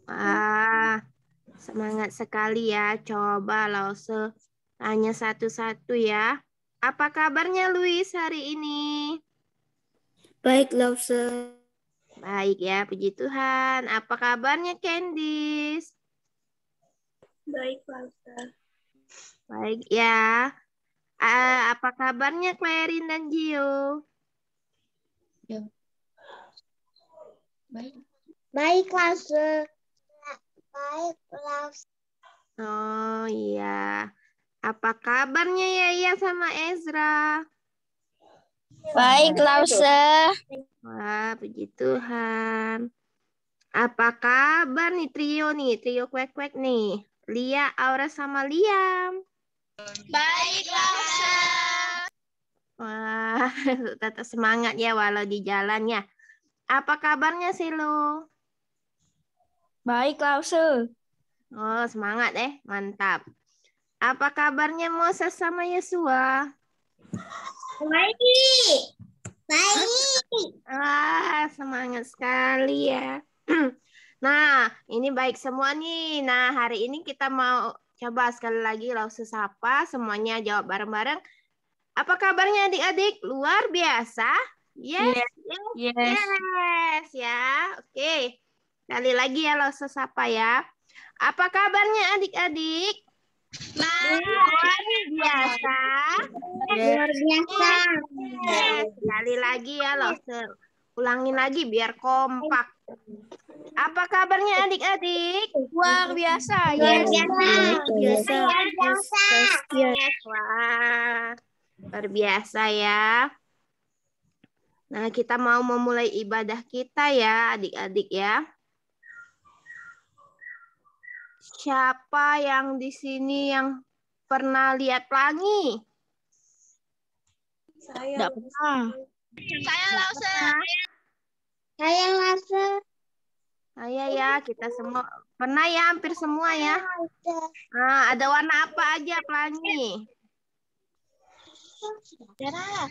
Wah, semangat sekali ya. Coba Lause tanya satu-satu ya. Apa kabarnya Luis hari ini? Baik, Lause. Baik ya, puji Tuhan. Apa kabarnya Candice? Baik, Lause. Baik ya. Apa kabarnya Clarin dan Gio? Ya. Baik. Baik, Lause. Baik, Lause. Oh iya. Apa kabarnya Yaya sama Ezra? Baik, Lause. Wah, puji Tuhan. Apa kabar nih? Trio kuek-kuek nih. Lia, Aura sama Liam. Baik, Lause. Wah, tetap semangat ya walau di jalan ya. Apa kabarnya Silo? Baik, Lause. Oh, semangat mantap. Apa kabarnya Moses sama Yesua? Baik. Baik. Wah, semangat sekali ya. Nah, ini baik semua nih. Nah, hari ini kita mau coba sekali lagi langsung sapa, semuanya jawab bareng-bareng. Apa kabarnya adik-adik? Luar biasa? Yes, yes ya. Oke. Sekali lagi ya langsung sapa ya. Apa kabarnya adik-adik? Luar biasa. Luar biasa. Yes. Sekali lagi ya langsung. Ulangin lagi biar kompak. Apa kabarnya adik-adik? Luar biasa. Luar biasa. Yes. Wah. Luar biasa ya. Nah, kita mau memulai ibadah kita ya, adik-adik ya. Siapa yang di sini yang pernah lihat pelangi? Saya pernah. Saya Lause. Saya Lause. Saya ya, kita semua pernah ya, hampir semua ya. Nah, ada warna apa aja pelangi? Merah.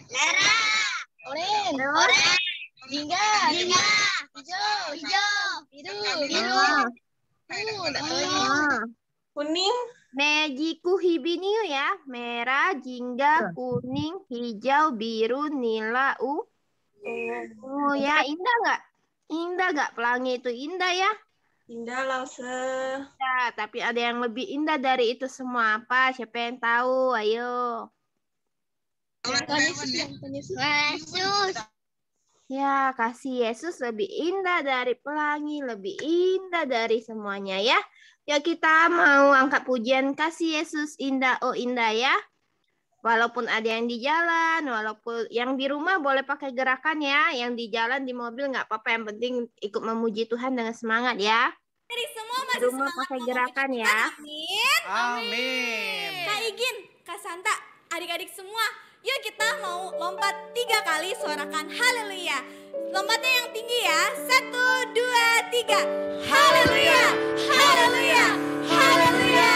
Orange. Jingga. Hijau. Biru. Kuning. Mejiku hibiniu ya. Merah, jingga, kuning, hijau, biru, nila, Oh ya, indah nggak? Indah nggak? Pelangi itu indah ya? Indah, Lause. Ya, tapi ada yang lebih indah dari itu semua apa? Siapa yang tahu? Ayo. Yesus. Ya, kasih Yesus lebih indah dari pelangi, lebih indah dari semuanya ya. Ya, kita mau angkat pujian kasih Yesus indah, oh indah ya. Walaupun ada yang di jalan, walaupun yang di rumah boleh pakai gerakan ya. Yang di jalan, di mobil nggak apa-apa. Yang penting ikut memuji Tuhan dengan semangat ya. Jadi semua Di masih rumah semangat pakai mau gerakan memuji ya. Tuhan, amin. Amin. Kak Igin, Kak Santa, adik-adik semua, yuk kita mau lompat 3 kali suarakan haleluya. Lompatnya yang tinggi ya. 1, 2, 3. Haleluya, haleluya, haleluya.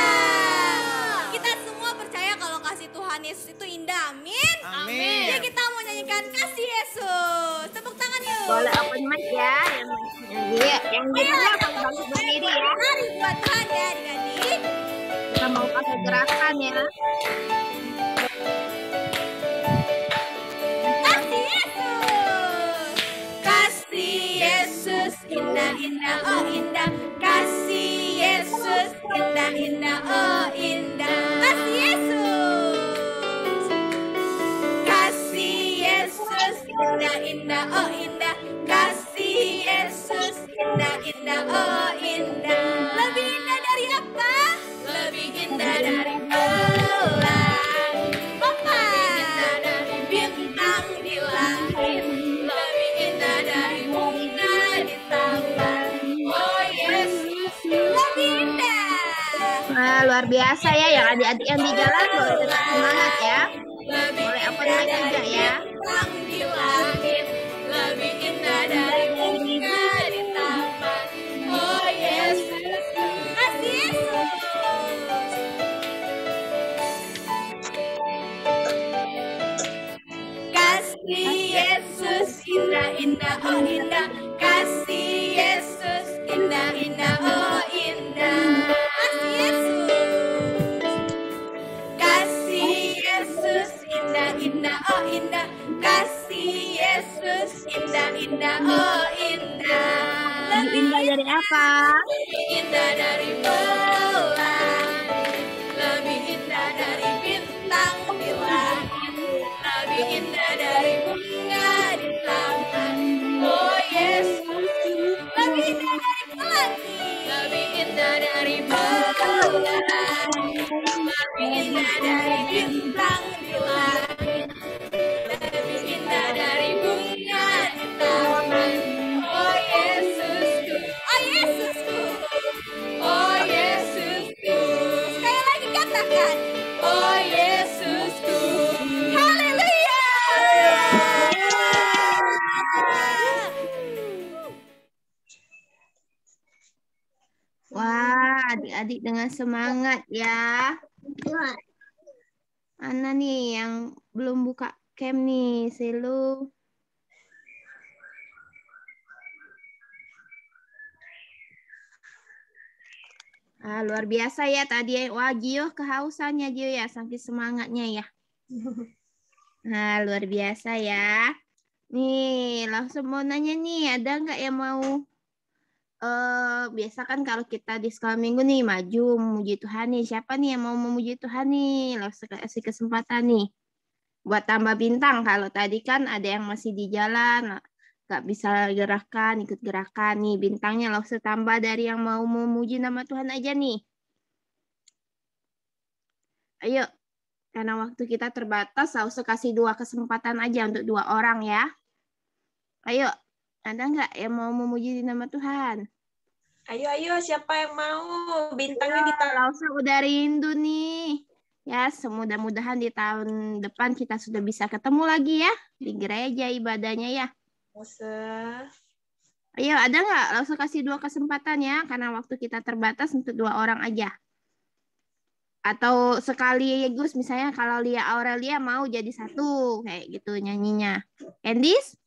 Kita semua percaya kalau kasih Tuhan Yesus itu indah, amin. Amin. Jadi kita mau nyanyikan kasih Yesus. Tepuk tangan yuk. Boleh open mic ya. Yang di rumah pakai bangkit berdiri ya. Mari buat Tuhan ya adik-adik. Kita mau pakai gerakan ya. Kasih Yesus. Kasih Yesus indah-indah oh indah. Kasih Yesus indah-indah oh indah. Kasih Yesus. Kasih Yesus indah-indah oh indah. Kasih Yesus indah-indah oh indah. Lebih indah dari apa? Lebih indah dari bulan. Opa. Dari bintang di langit. Lebih indah dari bunga di taman. Oh Yesus lebih indah. Wah, luar biasa ya. Yang adik-adik yang di jalan boleh tetap semangat ya. Lebih Boleh open indah mic juga dari ya. bintang di langit. Lebih indah dari bunga di taman. Oh Yesus, kasih Yesus. Kasih Yesus indah-indah oh indah. indah, oh indah. Lebih indah dari apa? Lebih indah dari bulan, lebih indah dari bintang di langit, lebih indah dari bunga di taman. Oh Yesus, lebih indah dari pelangi, lebih indah dari bulan, lebih indah dari bintang di langit, lebih indah dari bunga di taman. Oh Yesusku, oh Yesusku, oh Yesusku. Sekali lagi katakan, oh Yesusku. Haleluya. Wah, adik-adik dengan semangat ya. Mana nih yang belum buka cam nih, Selu? Ah, luar biasa ya tadi. Wah, Gio kehausannya Gio ya, saking semangatnya ya. Nah, luar biasa ya. Nih, langsung mau nanya nih, ada nggak yang mau biasa kan kalau kita di sekolah minggu nih maju memuji Tuhan nih. Siapa nih yang mau memuji Tuhan nih? Langsung kasih kesempatan nih. Buat tambah bintang. Kalau tadi kan ada yang masih di jalan, nggak bisa gerakan, ikut gerakan nih. Bintangnya langsung tambah dari yang mau memuji nama Tuhan aja nih. Ayo, karena waktu kita terbatas, langsung kasih 2 kesempatan aja untuk 2 orang ya. Ayo, ada nggak yang mau memuji nama Tuhan? Ayo, siapa yang mau? Bintangnya ditaruh. Langsung udah rindu nih. Ya, semudah-mudahan di tahun depan kita sudah bisa ketemu lagi ya. Di gereja ibadahnya ya. Ayo, ada nggak? Langsung kasih 2 kesempatan ya. Karena waktu kita terbatas untuk 2 orang aja. Atau sekaligus misalnya kalau Lia Aurelia mau jadi 1. Kayak gitu nyanyinya. Candice?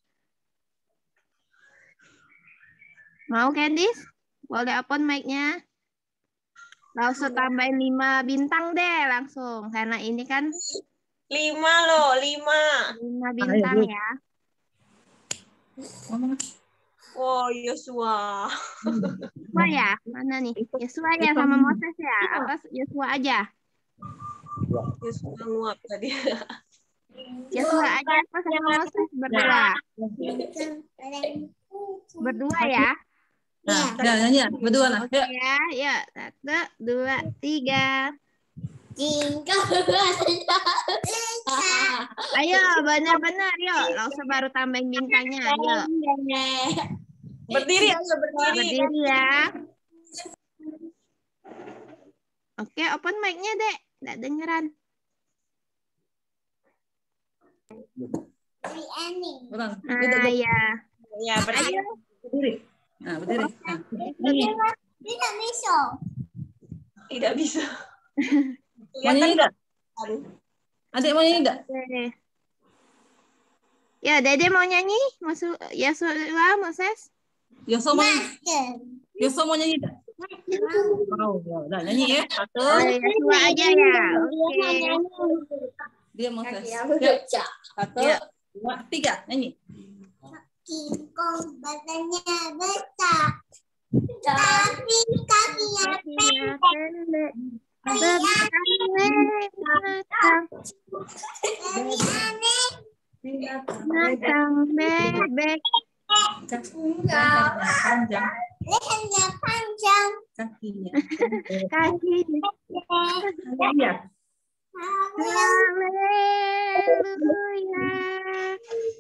Mau Candice? Boleh open mic-nya? Langsung tambahin 5 bintang deh langsung. Karena ini kan 5 loh, 5. 5 bintang ya. Oh, Yosua. Yosua ya? Mana nih? Yosua ya sama Moses ya? Apa Yosua aja? Yosua nguap tadi. Yosua aja apa sama Moses berdua? Berdua ya? Nah, nyanyi ya, berdua lah. Oke ya, ya. 1, 2, 3. Ayo, benar-benar yuk. Langsung baru tambahin bintangnya. Ayo. Berdiri aja, berdiri. Berdiri ya. Oke, open mic-nya, Dek. Nggak dengeran. Orang. Nah, ya. Ya, berdiri. Berdiri. Nah, berdiri. Nah. Tidak bisa. Mau nyanyi enggak? Adik mau nyanyi enggak? Oke. Ya, Dede mau nyanyi? Masuk Yosua, Moses? Yoso mau nyanyi? Yoso mau nyanyi enggak? Mau, ya udah nyanyi ya. 1. Yosua aja ya. Oke. Dia Moses. Ya. 1, 2, 3 nyanyi. King Kong badannya besar, tapi kakinya pendek. Binatang bebek. Panjang. Lehernya panjang. Kakinya. Kakinya. Iya. Haleluya.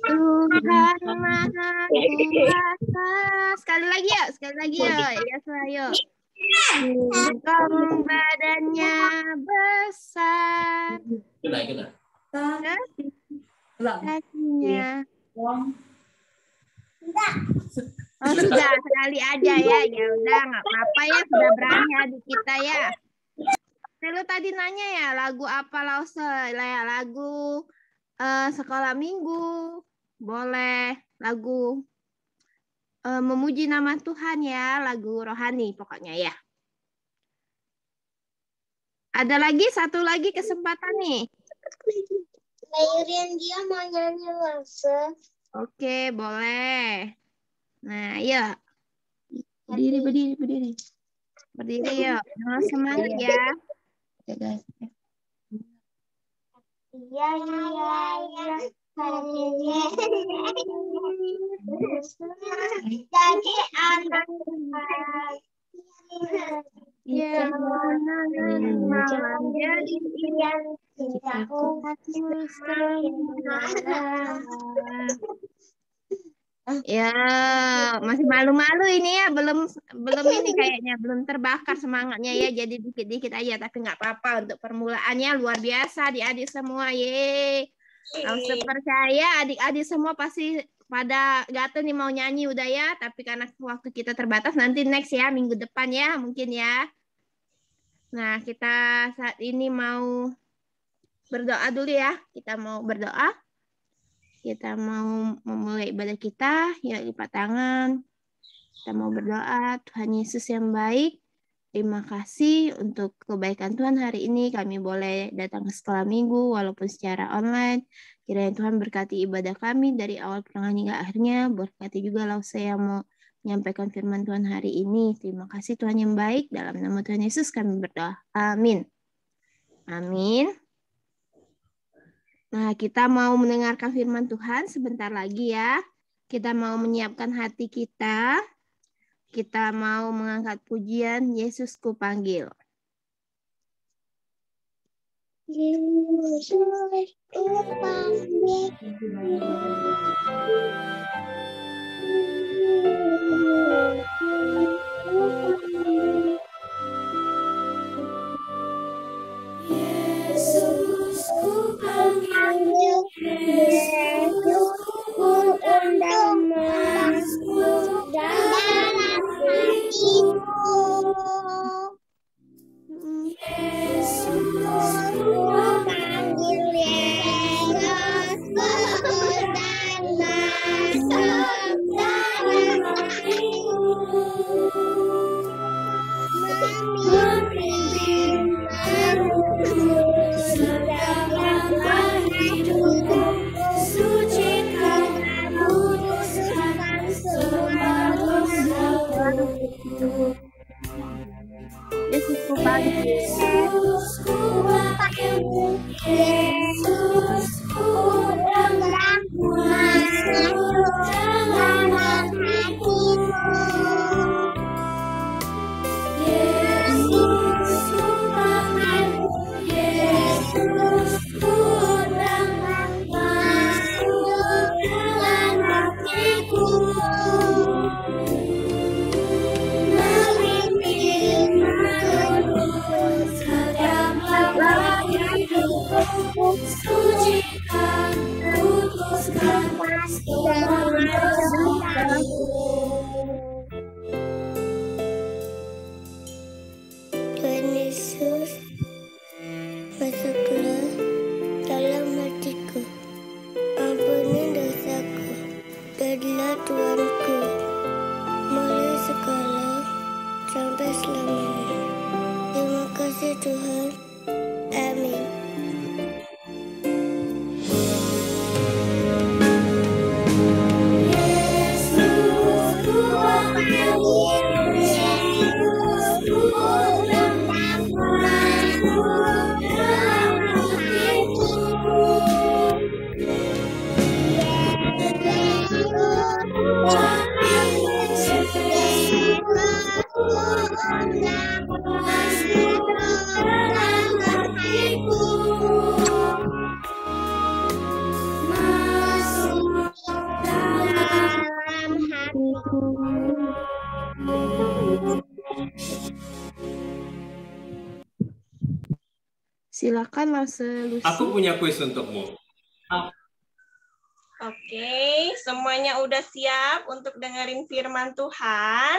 Tuhan Maha Kuasa. Sekali lagi ya, ya ayo. Kong badannya besar. Kakinya. Oh sudah sekali aja ya. Ya udah nggak apa-apa ya, sudah berani adik kita ya. Lu tadi nanya ya lagu apa Lause? Ya, lagu sekolah minggu. Boleh lagu memuji nama Tuhan ya, lagu rohani pokoknya ya. Ada lagi satu lagi kesempatan nih. Layurin dia mau nyanyi Lause. Oke, boleh. Nah, ya. Berdiri. Berdiri yuk. Semangat ya. Oke, guys. Iya. Jadi anak Ya, malam jadi cintaku ya, masih malu-malu ini ya, belum ini kayaknya belum terbakar semangatnya ya, jadi dikit-dikit aja, tapi nggak apa-apa. Untuk permulaannya luar biasa adik-adik semua, ye. Langsung percaya adik-adik semua pasti pada gatel nih mau nyanyi udah ya, tapi karena waktu kita terbatas, nanti next ya, minggu depan ya mungkin ya. Nah, kita saat ini mau berdoa dulu ya. Kita mau berdoa. Kita mau memulai ibadah kita. Ya, lipat tangan. Kita mau berdoa. Tuhan Yesus yang baik, terima kasih untuk kebaikan Tuhan hari ini. Kami boleh datang ke sekolah minggu walaupun secara online. Kiranya Tuhan berkati ibadah kami dari awal pertengahan hingga akhirnya. Berkati juga Lause yang mau menyampaikan firman Tuhan hari ini. Terima kasih Tuhan yang baik. Dalam nama Tuhan Yesus kami berdoa. Amin. Amin. Nah, kita mau mendengarkan firman Tuhan sebentar lagi ya. Kita mau menyiapkan hati kita. Kita mau mengangkat pujian Yesus ku panggil. Yesus ku panggil. Yesus ku panggil, Yesus ku undang masuk dalam hatiku. Yesus Ku panggil Yesus ku undang masuk dalam hatiku. Memimpin dalam hidupku, sucikan, kuduskan semua dosaku. Yesus ku panggil. Yesus ku panggil, Yesus ku undang masuk dalam hatiku. Yesus ku panggil, Yesus ku undang masuk dalam hatiku. Memimpin menurutku segala hidupku, sucikan, kuduskan semua dosaku. Tuhan Yesus, masuklah dalam hatiku. Ampuni dosaku, jadilah Tuanku, mulai sekarang sampai selamanya. Terima kasih Tuhan. Amin. Yesus ku panggil, Yesus ku undang masuk dalam hatiku. Silakan Lause Lucy. Aku punya kuis untukmu. Oke, semuanya udah siap untuk dengerin firman Tuhan?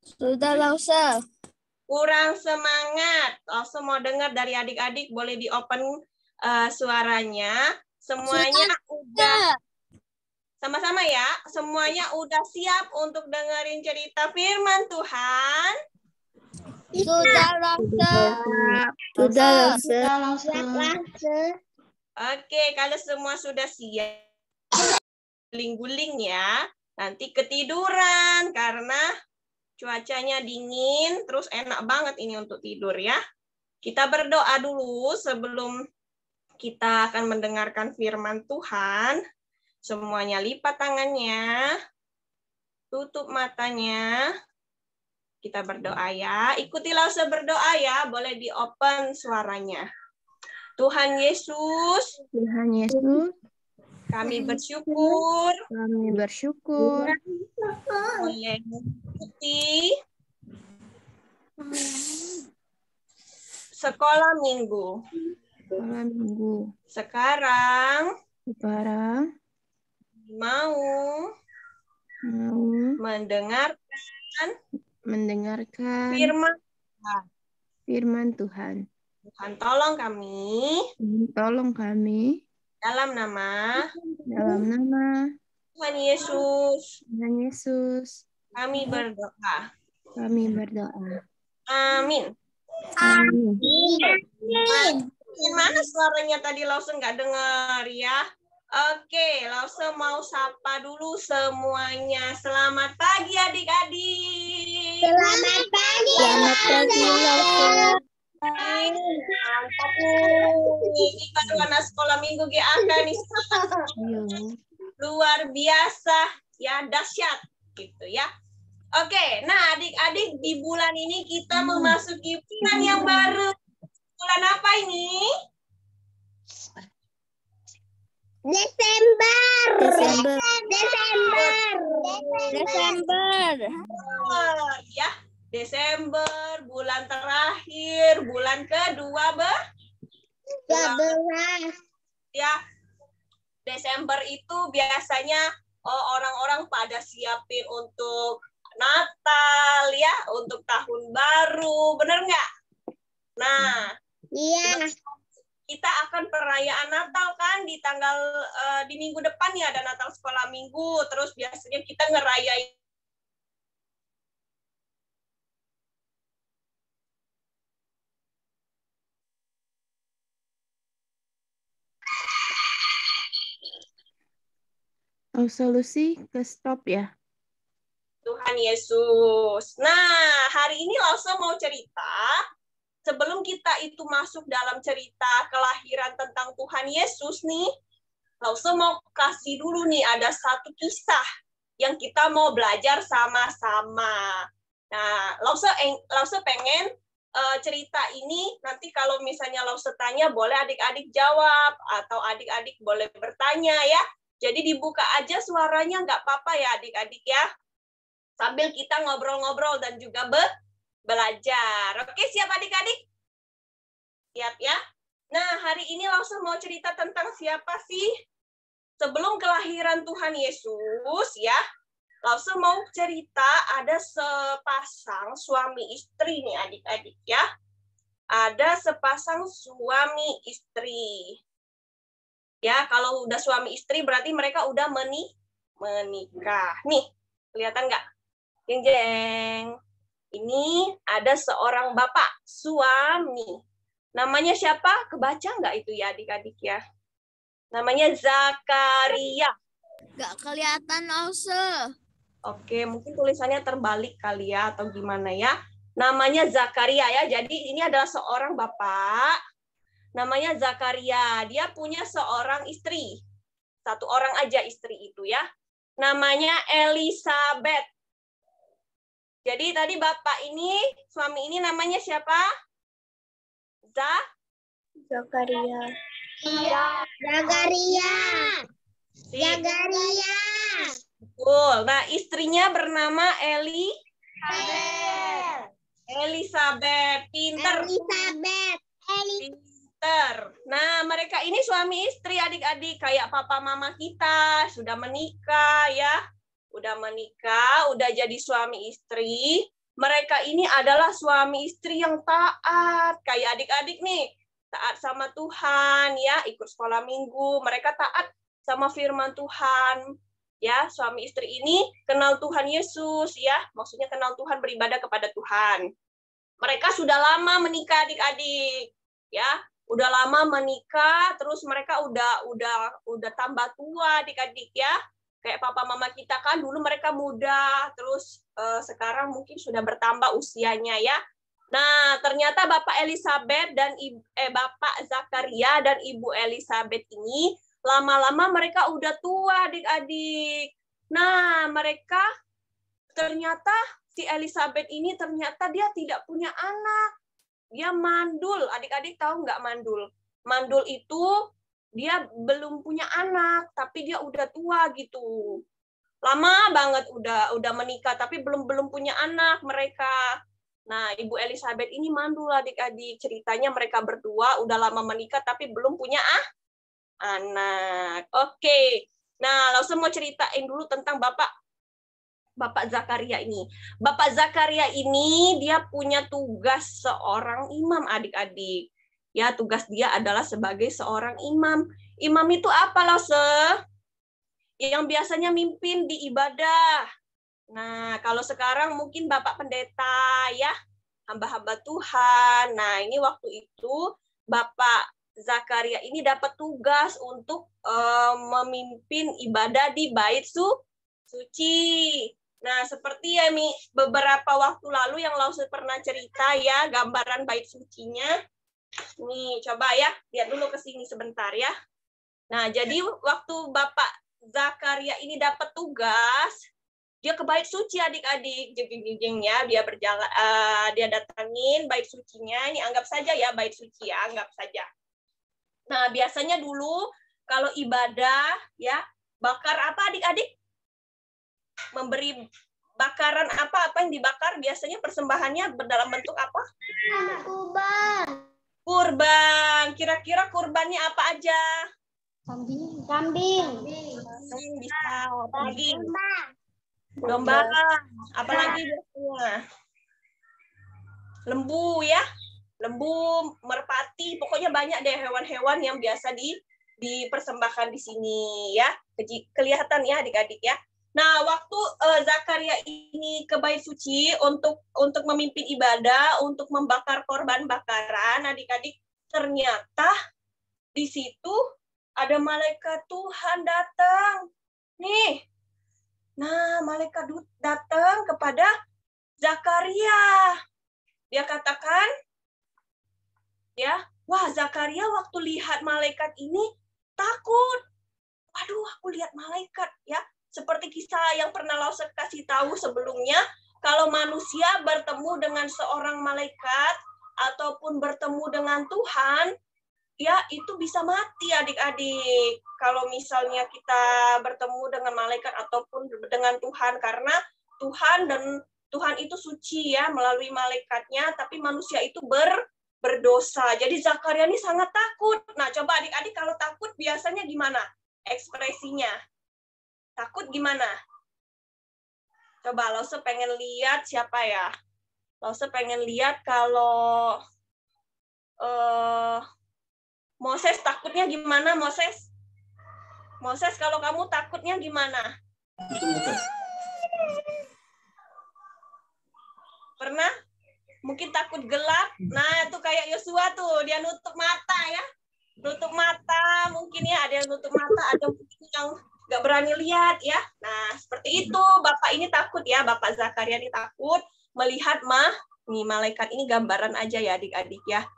Sudah Lause. Kurang semangat. Langsung mau dengar dari adik-adik, boleh di-open suaranya. Semuanya udah sama-sama ya. Semuanya udah siap untuk dengerin cerita firman Tuhan? Sudah Lause. Sudah Lause. Oke, kalau semua sudah siap, guling-guling ya. nanti ketiduran karena cuacanya dingin, terus enak banget ini untuk tidur ya. Kita berdoa dulu sebelum kita akan mendengarkan firman Tuhan. Semuanya lipat tangannya, tutup matanya. Kita berdoa ya. Ikutilah berdoa ya, boleh di-open suaranya. Tuhan Yesus, kami bersyukur boleh mengikuti sekolah minggu. Sekarang mau mendengarkan firman Tuhan. Tuhan tolong kami dalam nama Tuhan Yesus. Kami berdoa. Amin. Gimana suaranya tadi Lause nggak dengar ya? Oke, Lause mau sapa dulu semuanya. Selamat pagi adik-adik. Selamat pagi. Lause. Mantap nih. Ini baru anak sekolah minggu GAK nih. Luar biasa ya, dahsyat gitu ya. Oke, nah adik-adik di bulan ini kita memasuki bulan yang baru. Bulan apa ini? Desember. Ya, Desember, bulan terakhir, bulan kedua 12. Ya, Desember itu biasanya orang-orang pada siapin untuk Natal ya, untuk tahun baru, bener nggak? Nah, Iya. kita akan perayaan Natal kan di minggu depan ya, ada Natal sekolah minggu, terus biasanya kita ngerayain Solusi ke stop ya. Tuhan Yesus. Nah, hari ini Lause mau cerita. Sebelum kita itu masuk dalam cerita kelahiran tentang Tuhan Yesus nih, Lause mau kasih dulu nih, ada satu kisah yang kita mau belajar sama-sama. Nah, Lause pengen cerita ini, nanti kalau misalnya Lause tanya, boleh adik-adik jawab, atau adik-adik boleh bertanya ya. Jadi dibuka aja suaranya, nggak apa-apa ya adik-adik ya. Sambil kita ngobrol-ngobrol dan juga belajar. Oke, siap adik-adik? Siap ya? Nah, hari ini Lause mau cerita tentang siapa sih? Sebelum kelahiran Tuhan Yesus ya, Lause mau cerita ada sepasang suami istri nih adik-adik ya. Ada sepasang suami istri. Ya, kalau udah suami istri berarti mereka udah menikah. Nih, kelihatan nggak? Jeng jeng. Ini ada seorang bapak, suami. Namanya siapa? Kebaca nggak itu ya adik-adik ya? Namanya Zakaria. Nggak kelihatan, Lause. Oke, mungkin tulisannya terbalik kali ya, atau gimana ya. Namanya Zakaria ya, jadi ini adalah seorang bapak. Namanya Zakaria. Dia punya seorang istri. Satu orang aja istri itu ya. Namanya Elizabeth. Jadi tadi bapak ini, suami ini namanya siapa? Zakaria. Betul. Nah, istrinya bernama Elizabeth. Pinter. Nah, mereka ini suami istri adik-adik, kayak papa mama kita, sudah menikah ya. Udah jadi suami istri. Mereka ini adalah suami istri yang taat, kayak adik-adik nih. Taat sama Tuhan ya, ikut sekolah minggu, mereka taat sama firman Tuhan. Ya, suami istri ini kenal Tuhan Yesus ya, maksudnya kenal Tuhan, beribadah kepada Tuhan. Mereka sudah lama menikah adik-adik. Ya, udah lama menikah, terus mereka udah tambah tua adik-adik ya. Kayak papa mama kita kan dulu mereka muda, terus sekarang mungkin sudah bertambah usianya ya. Nah, ternyata Bapak Elizabeth dan Bapak Zakaria dan Ibu Elizabeth ini lama-lama mereka udah tua, adik-adik. Nah, mereka ternyata si Elizabeth ini ternyata dia tidak punya anak. Dia mandul. Adik-adik tahu nggak mandul? Mandul itu dia belum punya anak, tapi dia udah tua gitu. Lama banget udah menikah, tapi belum punya anak mereka. Nah, Ibu Elizabeth ini mandul adik-adik. Ceritanya mereka berdua udah lama menikah, tapi belum punya anak. Oke. Nah, langsung mau ceritain dulu tentang Bapak Zakaria ini. Bapak Zakaria ini dia punya tugas seorang imam adik-adik. Ya, tugas dia adalah sebagai seorang imam. Imam itu apa loh, yang biasanya mimpin di ibadah. Nah, kalau sekarang mungkin Bapak Pendeta ya, hamba-hamba Tuhan. Nah, ini waktu itu Bapak Zakaria ini dapat tugas untuk memimpin ibadah di bait suci. Nah, seperti ya Mi, beberapa waktu lalu yang Lause pernah cerita ya, gambaran bait sucinya. Nih, coba ya, lihat dulu ke sini sebentar ya. Nah, jadi waktu Bapak Zakaria ini dapat tugas, dia ke bait suci adik-adik, jeng ya, dia berjalan, dia datangin bait sucinya. Ini anggap saja ya bait suci ya, anggap saja. Nah, biasanya dulu kalau ibadah ya, bakar apa adik-adik? Memberi bakaran apa yang dibakar biasanya persembahannya dalam bentuk apa? Kurban. Kira-kira kurbannya apa aja? Kambing bisa, daging. Domba. Apalagi biasanya? Lembu ya. Lembu, merpati, pokoknya banyak deh hewan-hewan yang biasa dipersembahkan di sini ya. Kelihatan ya adik-adik ya. Nah, waktu Zakaria ini ke bait suci untuk memimpin ibadah, untuk membakar korban bakaran, adik-adik, ternyata di situ ada malaikat Tuhan datang. Nih. Nah, malaikat datang kepada Zakaria. Dia katakan, ya, wah Zakaria waktu lihat malaikat ini takut. Waduh, aku lihat malaikat ya. Seperti kisah yang pernah Lause kasih tahu sebelumnya, kalau manusia bertemu dengan seorang malaikat ataupun bertemu dengan Tuhan, ya itu bisa mati adik-adik. Kalau misalnya kita bertemu dengan malaikat ataupun dengan Tuhan, karena Tuhan itu suci ya melalui malaikatnya, tapi manusia itu berdosa. Jadi Zakaria ini sangat takut. Nah, coba adik-adik kalau takut biasanya gimana ekspresinya? Takut gimana? Coba Lause pengen lihat siapa ya? Lause pengen lihat kalau Moses takutnya gimana, Moses? Moses, kalau kamu takutnya gimana? Pernah? Mungkin takut gelap. Nah, itu kayak Yosua tuh, dia nutup mata ya. Nutup mata, mungkin ya ada yang nutup mata, ada mungkin yang nggak berani lihat ya. Nah, seperti itu. Bapak ini takut ya, Bapak Zakaria ini takut melihat nih malaikat ini gambaran aja ya adik-adik ya.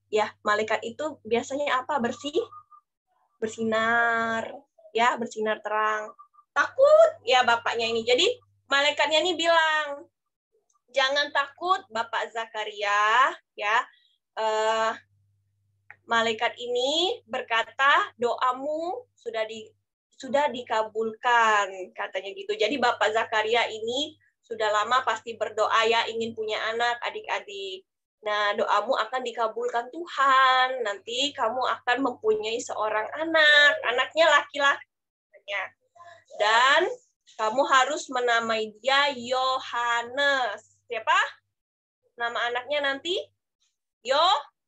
Ya, malaikat itu biasanya apa? Bersinar, ya, bersinar terang. Takut ya bapaknya ini. Jadi malaikatnya ini bilang, jangan takut Bapak Zakaria, ya. Malaikat ini berkata doamu sudah dikabulkan, katanya gitu. Jadi Bapak Zakaria ini sudah lama pasti berdoa ya, ingin punya anak adik-adik. Nah, doamu akan dikabulkan Tuhan. Nanti kamu akan mempunyai seorang anak. Anaknya laki-laki. Dan kamu harus menamai dia Yohanes. Siapa? Nama anaknya nanti? Yohanes.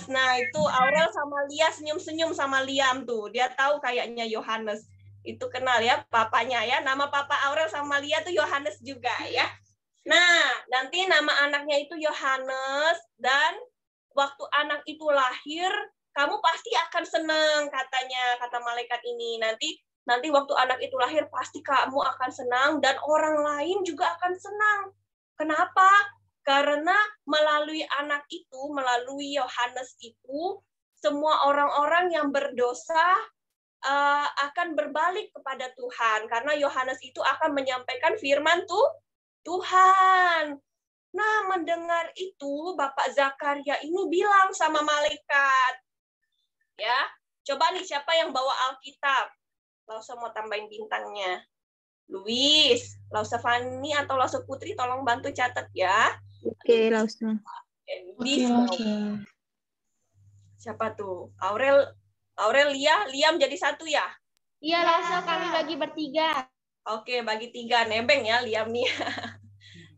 Nah, itu Aurel sama Lia senyum-senyum sama Liam tuh. Dia tahu kayaknya Yohanes. Itu kenal ya papanya ya. Nama papa Aurel sama Lia tuh Yohanes juga ya. Nah, nanti nama anaknya itu Yohanes, dan waktu anak itu lahir, kamu pasti akan senang katanya, kata malaikat ini. Nanti waktu anak itu lahir pasti kamu akan senang dan orang lain juga akan senang. Kenapa? Karena melalui anak itu, melalui Yohanes itu, semua orang-orang yang berdosa akan berbalik kepada Tuhan. Karena Yohanes itu akan menyampaikan firman Tuhan. Nah, mendengar itu, Bapak Zakaria ini bilang sama malaikat, ya, coba nih siapa yang bawa Alkitab? Lausa mau tambahin bintangnya. Luis, Lausa Fani atau Lausa Putri, tolong bantu catat ya. Oke, Lausa. Siapa tuh? Liam jadi satu ya? Iya, Lausa, kami bagi bertiga. Oke, bagi 3. Nebeng ya Liam nih.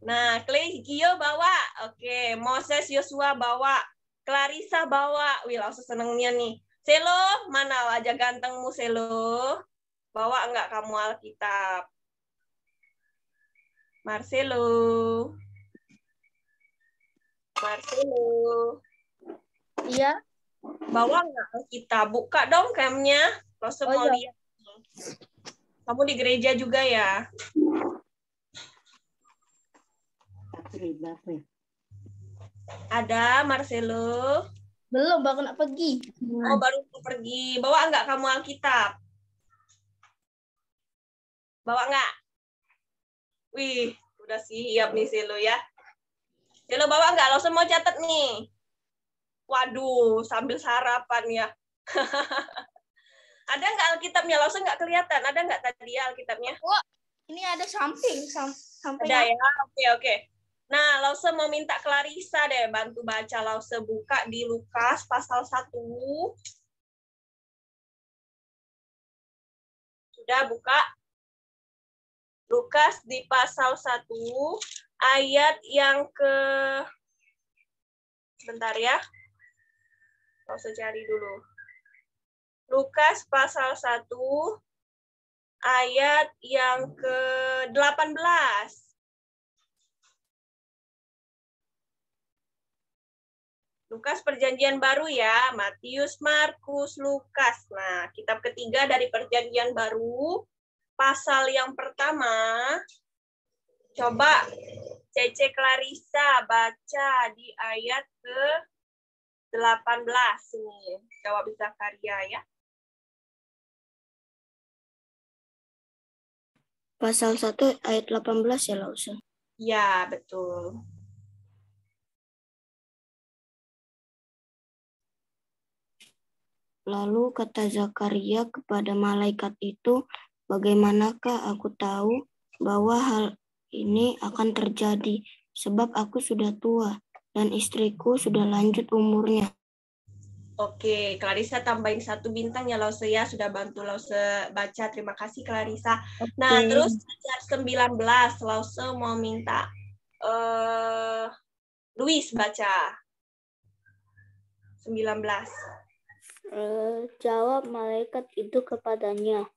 Nah, Clay Gio bawa. Oke, Moses Yosua bawa. Clarissa bawa. Wih, langsung senengnya nih. Selo, mana wajah gantengmu, Selo? Bawa enggak kamu Alkitab? Marcelo. Iya. Bawa enggak Alkitab? Buka dong camnya. Kalau semua lihat. Kamu di gereja juga ya? Ada Marcelo? Belum, baru nak pergi. Oh, baru pergi. Bawa enggak kamu Alkitab? Bawa enggak? Wih, udah siap nih Selo ya. Selo bawa enggak? Lo semua catat nih. Waduh, sambil sarapan ya. Ada enggak Alkitabnya? Lo enggak kelihatan. Ada enggak tadi ya Alkitabnya? Oh, ini ada samping. Ada ya? Oke. Nah, Lause mau minta Clarissa deh bantu baca. Lause buka di Lukas pasal 1. Sudah buka? Lukas di pasal 1 ayat yang ke... Sebentar ya. Lause cari dulu. Lukas pasal 1 ayat yang ke-18. Lukas perjanjian baru ya, Matius, Markus, Lukas. Nah, kitab ketiga dari perjanjian baru, pasal yang pertama. Coba Cece Clarissa baca di ayat ke-18 ini. Jawab Zakaria ya. Pasal 1 ayat 18 ya, Lausa? Ya, betul. Lalu kata Zakaria kepada malaikat itu, bagaimanakah aku tahu bahwa hal ini akan terjadi, sebab aku sudah tua dan istriku sudah lanjut umurnya. Oke, Clarissa tambahin 1 bintang ya Lause ya, sudah bantu Lause baca. Terima kasih Clarissa. Oke. Nah, terus ayat 19 Lause mau minta Luis baca. 19. Jawab malaikat itu kepadanya,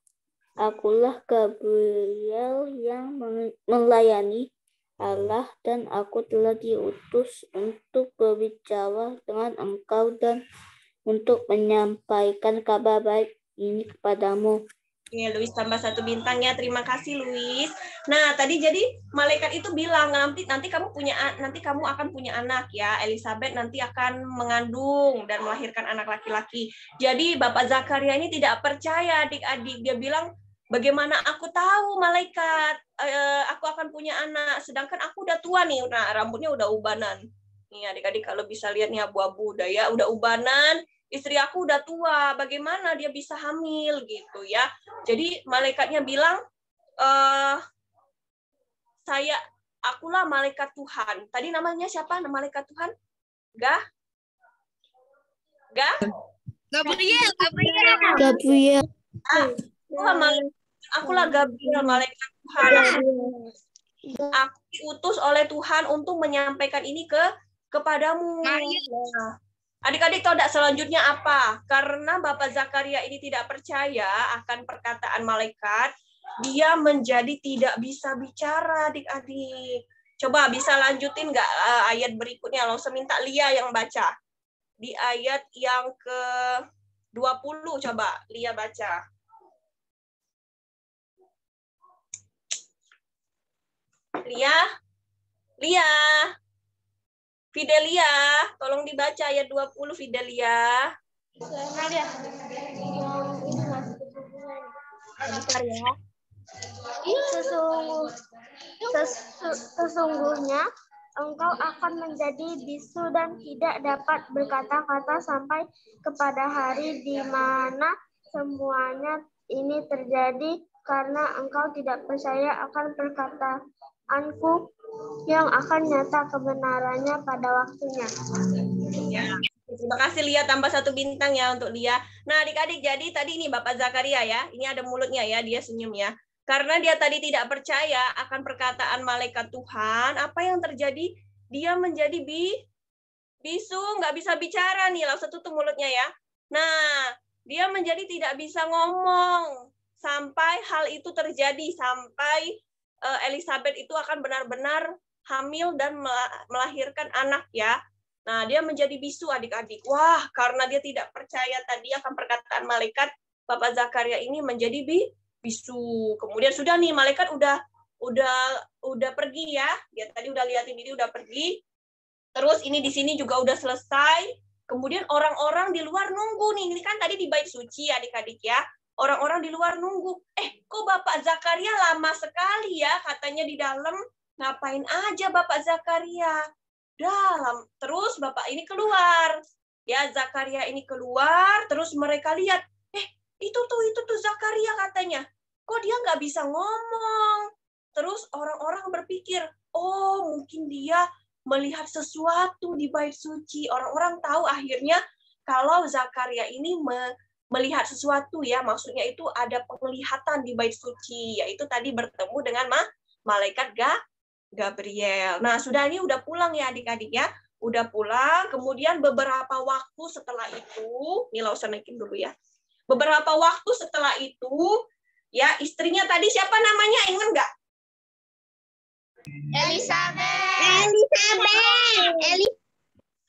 akulah Gabriel yang melayani Allah dan aku telah diutus untuk berbicara dengan engkau dan untuk menyampaikan kabar baik ini kepadamu. Ya, Luis tambah 1 bintang ya. Terima kasih Luis. Nah, tadi jadi malaikat itu bilang nanti kamu akan punya anak ya. Elizabeth nanti akan mengandung dan melahirkan anak laki-laki. Jadi Bapak Zakaria ini tidak percaya adik-adik. Dia bilang, bagaimana aku tahu malaikat aku akan punya anak sedangkan aku udah tua nih. Nah, rambutnya udah ubanan. Nih adik-adik kalau bisa lihat nih abu-abu udah ubanan. Istri aku udah tua, bagaimana dia bisa hamil gitu ya. Jadi malaikatnya bilang, akulah malaikat Tuhan. Tadi namanya siapa malaikat Tuhan? Gabriel. Akulah Gabriel, malaikat Tuhan. Aku diutus oleh Tuhan untuk menyampaikan ini kepadamu. Nah, adik-adik tahu tidak selanjutnya apa? Karena Bapak Zakaria ini tidak percaya akan perkataan malaikat, dia menjadi tidak bisa bicara, adik-adik. Coba bisa lanjutin nggak ayat berikutnya? Langsung minta Lia yang baca. di ayat yang ke-20. Coba Lia baca. Lia, Fidelia, tolong dibaca ayat 20 Fidelia. Sesungguhnya engkau akan menjadi bisu dan tidak dapat berkata-kata sampai kepada hari di mana semuanya ini terjadi, karena engkau tidak percaya akan perkataanku yang akan nyata kebenarannya pada waktunya. Ya. Terima kasih Lia, tambah 1 bintang ya untuk Lia. Nah adik-adik, jadi tadi ini Bapak Zakaria ya, ini ada mulutnya ya, dia senyum ya. Karena dia tadi tidak percaya akan perkataan malaikat Tuhan, apa yang terjadi? Dia menjadi bisu, nggak bisa bicara nih, langsung tutup mulutnya ya. Nah, dia menjadi tidak bisa ngomong sampai hal itu terjadi, sampai Elizabeth itu akan benar-benar hamil dan melahirkan anak ya. Nah, dia menjadi bisu adik-adik. Wah, karena dia tidak percaya tadi akan perkataan malaikat, Bapak Zakaria ini menjadi bisu. Kemudian sudah nih, malaikat udah pergi ya. Dia tadi udah liatin ini udah pergi. Terus ini di sini juga udah selesai. Kemudian orang-orang di luar nunggu nih. Ini kan tadi di bait suci adik-adik ya. Orang-orang di luar nunggu. Kok Bapak Zakaria lama sekali ya katanya di dalam. Ngapain aja Bapak Zakaria? Dalam. Terus Bapak ini keluar. Ya, Zakaria ini keluar. Terus mereka lihat. Itu tuh Zakaria katanya. Kok dia nggak bisa ngomong? Terus orang-orang berpikir, oh mungkin dia melihat sesuatu di bait suci. Orang-orang tahu akhirnya kalau Zakaria ini melihat sesuatu ya, maksudnya itu ada penglihatan di bait suci, yaitu tadi bertemu dengan malaikat Gabriel. Nah, sudah ini udah pulang ya adik-adik ya. Udah pulang, kemudian beberapa waktu setelah itu, ini usah naikin dulu ya. Beberapa waktu setelah itu, ya istrinya tadi siapa namanya? Ingat nggak?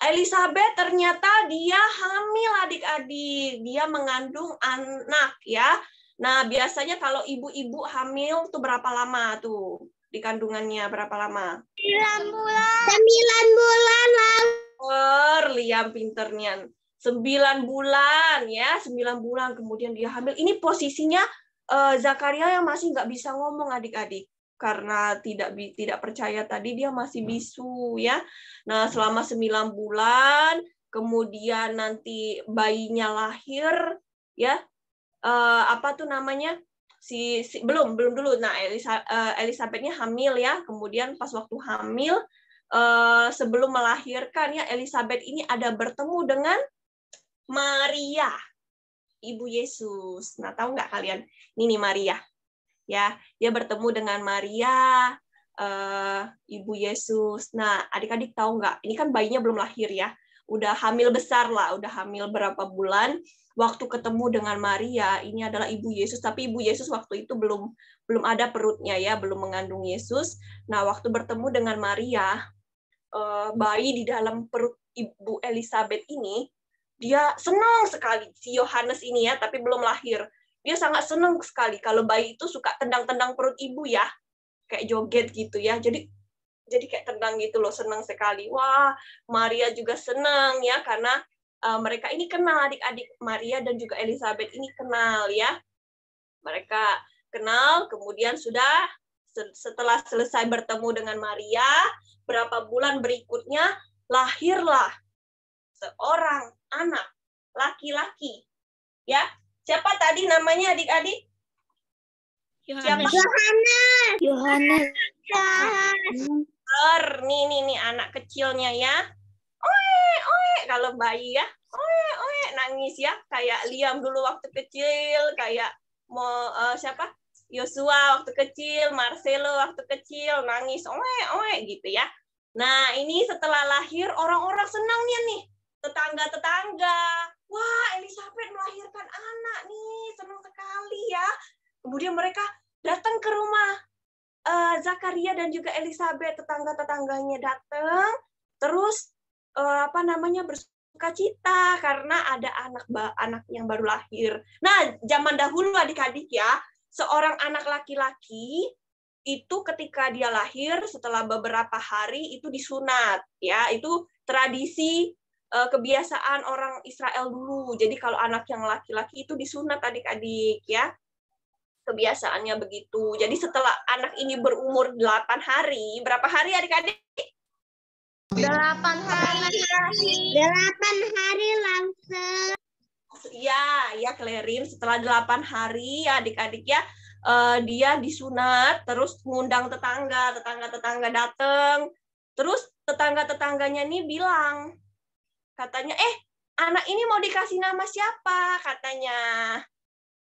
Elizabeth ternyata dia hamil adik-adik. Dia mengandung anak ya. Nah, biasanya kalau ibu-ibu hamil tuh berapa lama tuh? Di kandungannya berapa lama? 9 bulan lalu. Liam pinternya. 9 bulan ya, 9 bulan kemudian dia hamil. Ini posisinya Zakaria yang masih nggak bisa ngomong adik-adik karena tidak percaya tadi dia masih bisu ya. Nah, selama 9 bulan kemudian nanti bayinya lahir ya. Apa tuh namanya? Belum dulu. Nah, Elizabeth-nya hamil ya. Kemudian pas waktu hamil sebelum melahirkan ya, Elizabeth ini ada bertemu dengan Maria, Ibu Yesus. Nah, tahu nggak kalian? Ini nih Maria. Ya, dia bertemu dengan Maria, Ibu Yesus. Nah, adik-adik tahu nggak? Ini kan bayinya belum lahir ya. Udah hamil besar lah, udah hamil berapa bulan. Waktu ketemu dengan Maria, ini adalah Ibu Yesus, tapi Ibu Yesus waktu itu belum ada perutnya ya, belum mengandung Yesus. Nah, waktu bertemu dengan Maria, bayi di dalam perut Ibu Elizabeth ini, dia senang sekali, si Yohanes ini ya, tapi belum lahir. Dia sangat senang sekali kalau bayi itu suka tendang-tendang perut ibu ya, kayak joget gitu ya. Jadi kayak tendang gitu loh, senang sekali. Wah, Maria juga senang ya, karena mereka ini kenal adik-adik, Maria dan juga Elizabeth ini kenal ya. Mereka kenal, kemudian setelah selesai bertemu dengan Maria, berapa bulan berikutnya lahirlah seorang anak laki-laki ya. Siapa tadi namanya adik-adik? Yohanes. Nih anak kecilnya ya. Oe kalau bayi ya. Oe nangis ya, kayak Liam dulu waktu kecil, kayak siapa? Yosua waktu kecil, Marcelo waktu kecil nangis oe gitu ya. Nah, ini setelah lahir orang-orang senang nih. Tetangga-tetangga, wah Elizabeth melahirkan anak nih, senang sekali ya. Kemudian mereka datang ke rumah Zakaria dan juga Elizabeth, tetangga-tetangganya datang, terus sukacita karena ada anak yang baru lahir. Nah, zaman dahulu adik-adik ya, seorang anak laki-laki itu ketika dia lahir setelah beberapa hari itu disunat, ya. Itu tradisi kebiasaan orang Israel dulu. Jadi kalau anak yang laki-laki itu disunat adik-adik ya. Kebiasaannya begitu. Jadi setelah anak ini berumur 8 hari, berapa hari adik-adik? 8 hari. 8 hari langsung. Ya Klerin, setelah 8 hari adik-adik ya, dia disunat, terus ngundang tetangga datang, terus tetangga-tetangganya nih bilang, katanya, anak ini mau dikasih nama siapa? Katanya,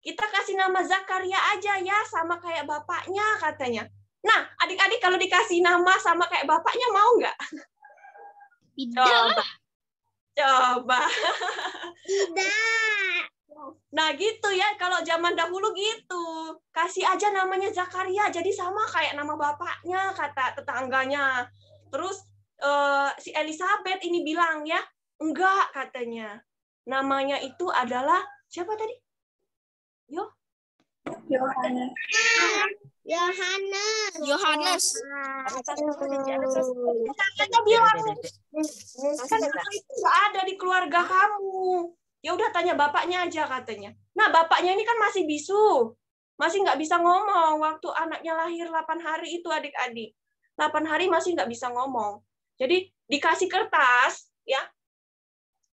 kita kasih nama Zakaria aja ya, sama kayak bapaknya, katanya. Nah, adik-adik kalau dikasih nama sama kayak bapaknya mau nggak? Coba. Tidak. Nah gitu ya, kalau zaman dahulu gitu. Kasih aja namanya Zakaria, jadi sama kayak nama bapaknya, kata tetangganya. Terus si Elizabeth ini bilang ya, enggak katanya. Namanya itu adalah, siapa tadi? Yohanes. Tetangganya bilang, kan itu nggak ada di keluarga kamu. Ya udah tanya bapaknya aja katanya. Nah bapaknya ini kan masih bisu, masih nggak bisa ngomong waktu anaknya lahir 8 hari itu adik-adik. 8 hari masih nggak bisa ngomong. Jadi dikasih kertas ya,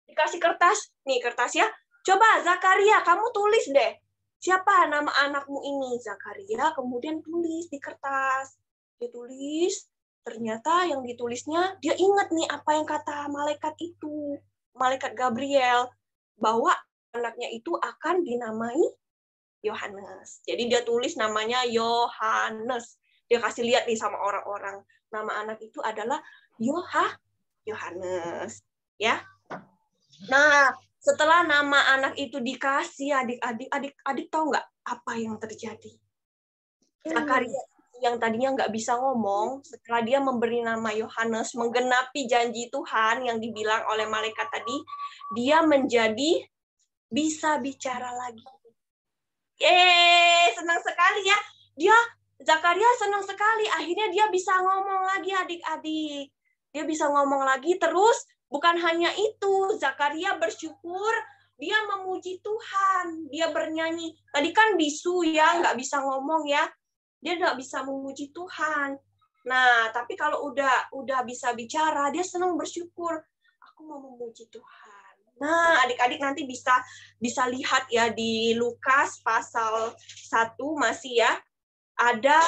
dikasih kertas nih kertas ya. Coba Zakaria kamu tulis deh. Siapa nama anakmu ini? Zakaria, kemudian tulis di kertas. Dia tulis, ternyata yang ditulisnya, dia ingat nih apa yang kata malaikat itu. Malaikat Gabriel, bahwa anaknya itu akan dinamai Yohanes. Jadi dia tulis namanya Yohanes. Dia kasih lihat nih sama orang-orang. Nama anak itu adalah Yohanes. Ya. Nah, setelah nama anak itu dikasih, adik-adik tahu nggak apa yang terjadi? Zakaria yang tadinya nggak bisa ngomong, setelah dia memberi nama Yohanes, menggenapi janji Tuhan yang dibilang oleh malaikat tadi, dia menjadi bisa bicara lagi. Senang sekali ya. Zakaria senang sekali. Akhirnya dia bisa ngomong lagi adik-adik. Dia bisa ngomong lagi terus. Bukan hanya itu, Zakaria bersyukur, dia memuji Tuhan, dia bernyanyi. Tadi kan bisu ya, nggak bisa ngomong ya, dia nggak bisa memuji Tuhan. Nah, tapi kalau udah bisa bicara, dia senang bersyukur. Aku mau memuji Tuhan. Nah, adik-adik nanti bisa lihat ya di Lukas pasal 1 masih ya. Ada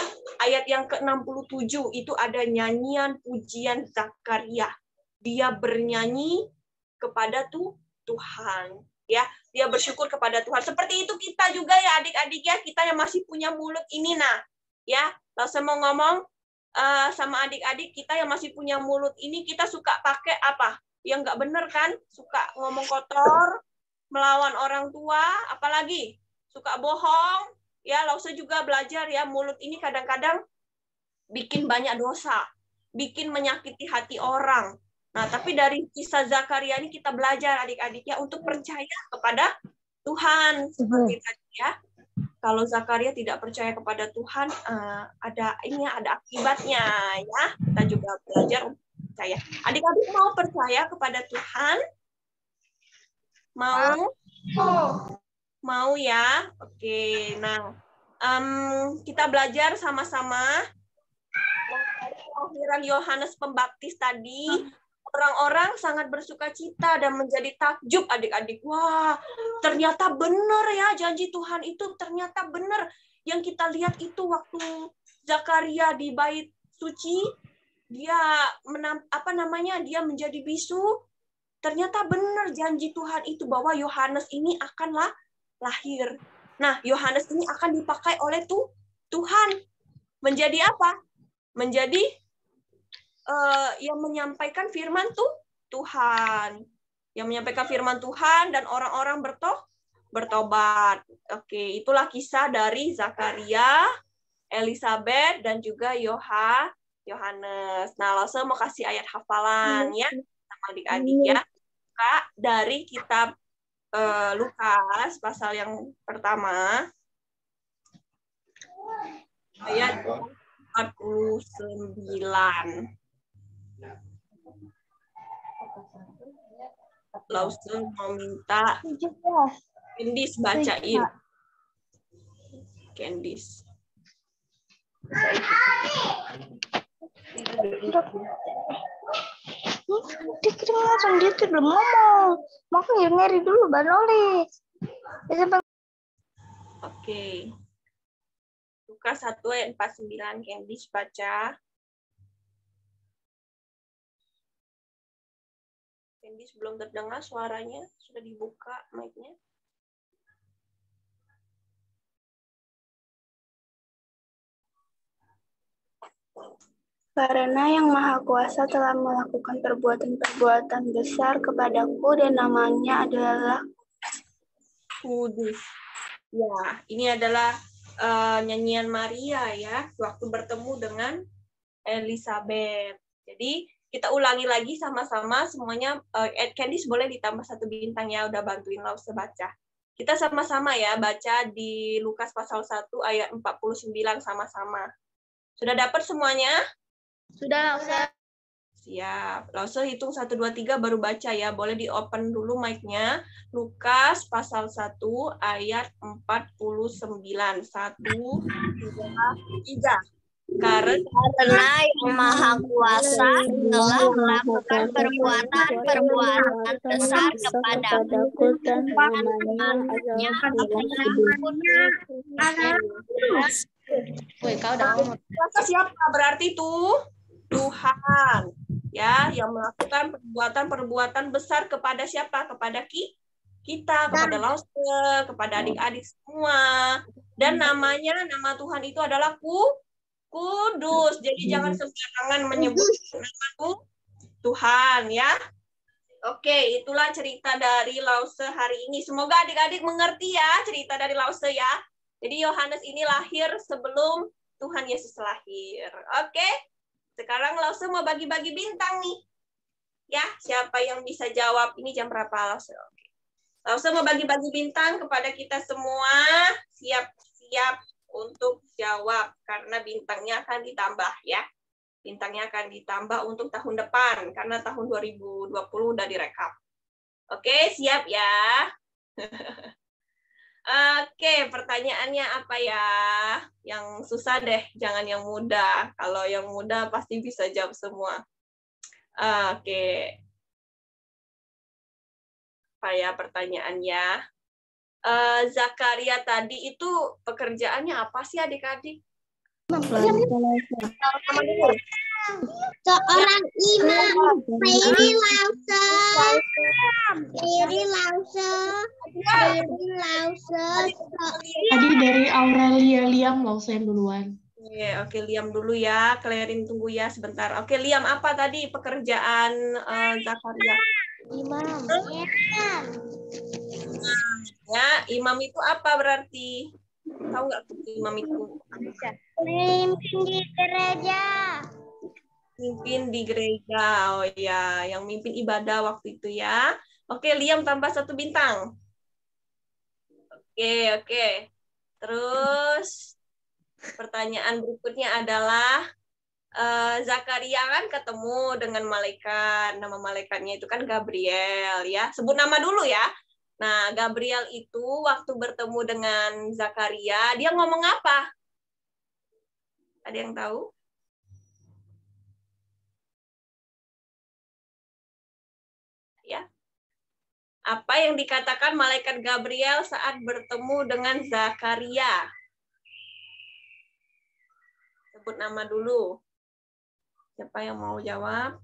ayat yang ke-67, itu ada nyanyian pujian Zakaria. Dia bernyanyi kepada Tuhan, ya. Dia bersyukur kepada Tuhan. Seperti itu kita juga ya adik-adik ya, kita yang masih punya mulut ini ya. Kalau saya mau ngomong sama adik-adik kita yang masih punya mulut ini, kita suka pakai apa? Yang nggak bener kan? Suka ngomong kotor, melawan orang tua, apalagi suka bohong. Ya, Lause juga belajar ya, mulut ini kadang-kadang bikin banyak dosa, bikin menyakiti hati orang. Nah, tapi dari kisah Zakaria ini kita belajar adik-adik ya untuk percaya kepada Tuhan seperti tadi ya. Kalau Zakaria tidak percaya kepada Tuhan, ada akibatnya ya. Kita juga belajar untuk percaya. Adik-adik mau percaya kepada Tuhan? Mau ya? Oke. Nah, kita belajar sama-sama kelahiran Yohanes Pembaptis tadi. Orang-orang sangat bersuka cita dan menjadi takjub adik-adik. Wah, ternyata benar ya janji Tuhan itu, ternyata benar. Yang kita lihat itu waktu Zakaria di bait suci, dia dia menjadi bisu. Ternyata benar janji Tuhan itu bahwa Yohanes ini akanlah lahir. Nah, Yohanes ini akan dipakai oleh Tuhan. Menjadi apa? Menjadi yang menyampaikan firman Tuhan. Yang menyampaikan firman Tuhan dan orang-orang bertobat. Oke, itulah kisah dari Zakaria, Elizabeth, dan juga Yohanes. Nah, Lause mau kasih ayat hafalan ya sama adik-adik ya. buka dari kitab Lukas pasal yang pertama ayat 49. Lause mau minta Candice bacain. Candice. Dikirim langsung, dia tuh belum ngomong. Mau ngiri dulu baru nulis. Oke. Lukas 1 ayat 49, Candice baca. Candice belum terdengar suaranya, sudah dibuka mic-nya. Karena yang Maha Kuasa telah melakukan perbuatan-perbuatan besar kepadaku dan namanya adalah Kudus. Ya, ini adalah nyanyian Maria ya, waktu bertemu dengan Elizabeth. Jadi kita ulangi lagi sama-sama semuanya. Candice boleh ditambah 1 bintang ya, udah bantuin Lause baca. Kita sama-sama ya baca di Lukas pasal 1 ayat 49 sama-sama. Sudah dapat semuanya? Sudah, Lause. Siap. Lause hitung 1, 2, 3 baru baca ya. Boleh di-open dulu mic-nya. Lukas pasal 1 ayat 49. 1, 2, 3. Karena yang Maha Kuasa telah melakukan perbuatan-perbuatan besar kepadaku dan namanya siapa berarti itu? Tuhan. Ya, yang melakukan perbuatan-perbuatan besar kepada siapa? Kepada kita, kepada Lause, kepada adik-adik semua. Dan nama Tuhan itu adalah Kudus. Jadi jangan sembarangan menyebut nama Tuhan ya. Oke, itulah cerita dari Lause hari ini. Semoga adik-adik mengerti ya cerita dari Lause ya. Jadi Yohanes ini lahir sebelum Tuhan Yesus lahir. Oke. Sekarang Lause mau bagi-bagi bintang nih. Ya, siapa yang bisa jawab? Ini jam berapa Lause? Oke. Lause mau bagi-bagi bintang kepada kita semua. Siap-siap untuk jawab karena bintangnya akan ditambah ya. Bintangnya akan ditambah untuk tahun depan karena tahun 2020 udah direkap. Oke, siap ya. Oke, pertanyaannya apa ya? Yang susah deh, jangan yang mudah. Kalau yang mudah pasti bisa jawab semua. Oke. Apa ya pertanyaannya? Zakaria tadi itu pekerjaannya apa sih adik-adik? seorang imam. Peri Lause. Tadi dari Aurelia Liam Lause yang duluan. Oke, Liam dulu ya. Clarin tunggu ya sebentar. Oke, Liam apa tadi pekerjaan Zakaria? Imam. Ya, imam itu apa berarti? Tahu nggak imam itu? Mimpin di gereja. Mimpin di gereja. Oh ya, yang mimpin ibadah waktu itu ya. Oke, Liam tambah 1 bintang. Oke. Terus pertanyaan berikutnya adalah Zakaria kan ketemu dengan malaikat. Nama malaikatnya itu kan Gabriel ya. Sebut nama dulu ya. Nah, Gabriel itu waktu bertemu dengan Zakaria, dia ngomong apa? Ada yang tahu? Ya. Apa yang dikatakan malaikat Gabriel saat bertemu dengan Zakaria? Sebut nama dulu. Siapa yang mau jawab?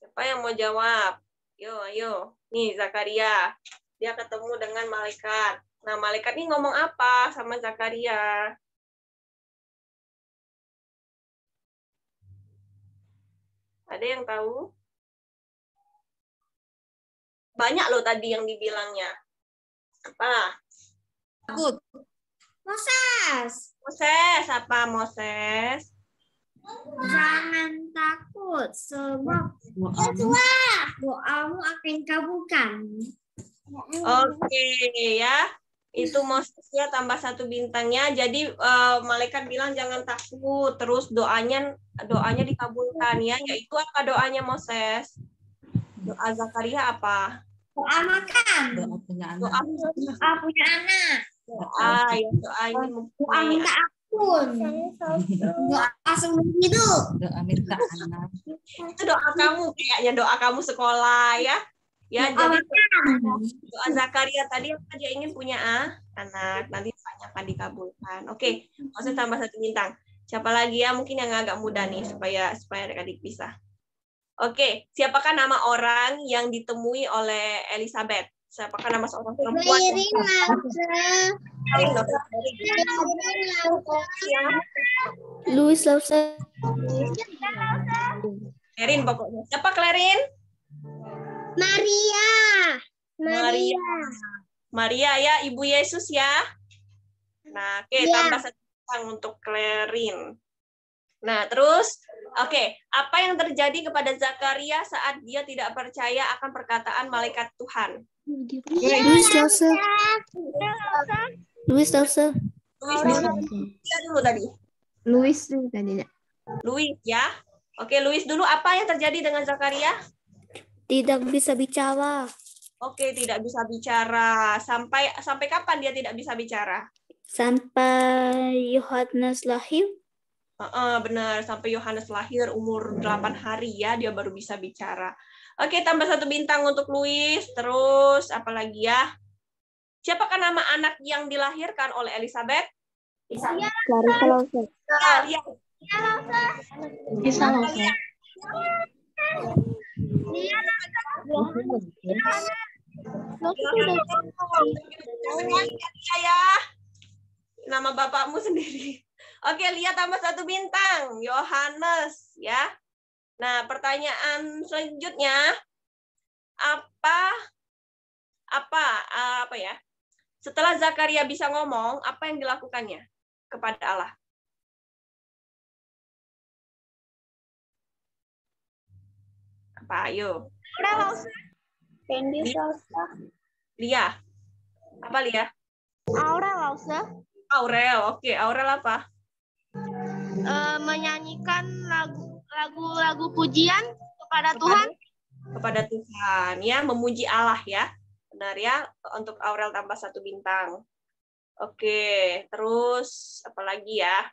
Siapa yang mau jawab? Ayo. Nih, Zakaria. Dia ketemu dengan malaikat. Nah, malaikat ini ngomong apa sama Zakaria? Ada yang tahu? Banyak loh tadi yang dibilangnya. Apa? Takut. Moses. Moses, apa Moses? Jangan takut, sebab doamu akan dikabulkan. Oke ya. Itu Moses ya, tambah 1 bintangnya. Jadi malaikat bilang jangan takut, terus doanya dikabulkan ya. Yaitu apa doanya Moses? Doa Zakaria apa? Doa makan. Doa punya Doa anak. Doa punya anak. doa ingin Doa mempunyai minta ampun. Doa sebelum hidup. Doa minta anak. itu doa kamu, kayaknya doa kamu sekolah ya. Ya, jadi doa Zakaria tadi apa, dia ingin punya anak, nanti doanya akan dikabulkan. Oke, Moses tambah 1 bintang. Siapa lagi ya, mungkin yang agak mudah nih supaya adik-adik bisa. Oke, siapakah nama orang yang ditemui oleh Elizabeth? Siapakah nama seorang perempuan? Louis Lawson. Clarin pokoknya. Siapa Clarin? Maria ya, Ibu Yesus ya. Nah, oke, tambah 1 bintang untuk Clarin. Nah, terus, oke, apa yang terjadi kepada Zakaria saat dia tidak percaya akan perkataan malaikat Tuhan? Louis Lawson. Louis Lawson. Lihat dulu tadi. Louis dulu tadinya. Louis ya. Oke, Louis dulu, apa yang terjadi dengan Zakaria? Tidak bisa bicara. Oke, tidak bisa bicara. Sampai kapan dia tidak bisa bicara? Sampai Yohanes lahir. Benar, sampai Yohanes lahir umur 8 hari ya, dia baru bisa bicara. Oke, tambah 1 bintang untuk Louis. Terus, apa lagi ya? Siapakah nama anak yang dilahirkan oleh Elizabeth? Clarissa Lawson. Bisa Lawson. Ya, nama bapakmu sendiri. Oke, lihat tambah 1 bintang, Yohanes ya. Nah, pertanyaan selanjutnya, apa ya? Setelah Zakaria bisa ngomong, apa yang dilakukannya kepada Allah? Apa? Ayo. Lia. Apa Lia? Aurel. Oke, Aurel apa? Menyanyikan lagu-lagu pujian kepada Tuhan. Kepada Tuhan ya, memuji Allah ya. Benar ya, untuk Aurel tambah 1 bintang. Oke, terus apa lagi ya?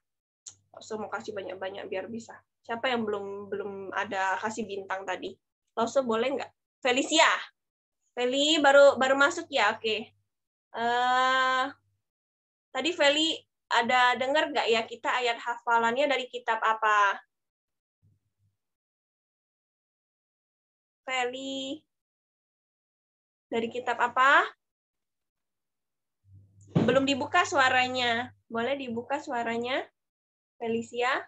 Lause mau kasih banyak-banyak biar bisa. Siapa yang belum ada kasih bintang tadi? Lause boleh nggak? Felicia. Feli baru masuk ya, oke. Tadi Feli ada dengar nggak ya kita ayat hafalannya dari kitab apa? Feli. Dari kitab apa? Belum dibuka suaranya. Boleh dibuka suaranya? Felicia?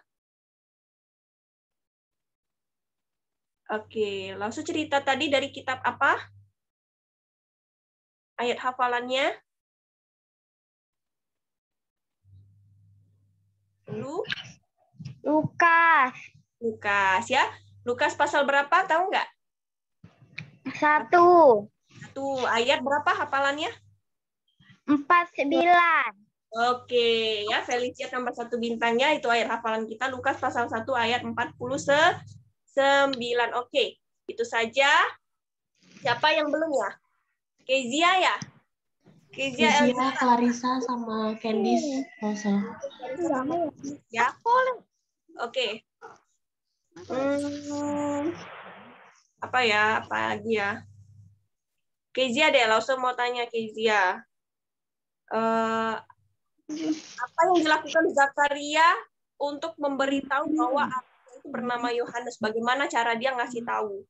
Oke, langsung cerita tadi dari kitab apa? Ayat hafalannya? Lukas ya. Lukas pasal berapa? Tahu nggak? 1. Ayat berapa hafalannya? 49. Oke, ya Felicia tambah 1 bintangnya, itu ayat hafalan kita Lukas pasal 1 ayat 49. Oke, itu saja. Siapa yang belum ya? Kezia ya? Kezia, Clarissa, sama Candice Lawson. Ya. Oke. Apa lagi ya? Kezia deh, langsung mau tanya Kezia. Apa yang dilakukan Zakaria untuk memberitahu bahwa anaknya itu bernama Yohanes? Bagaimana cara dia ngasih tahu?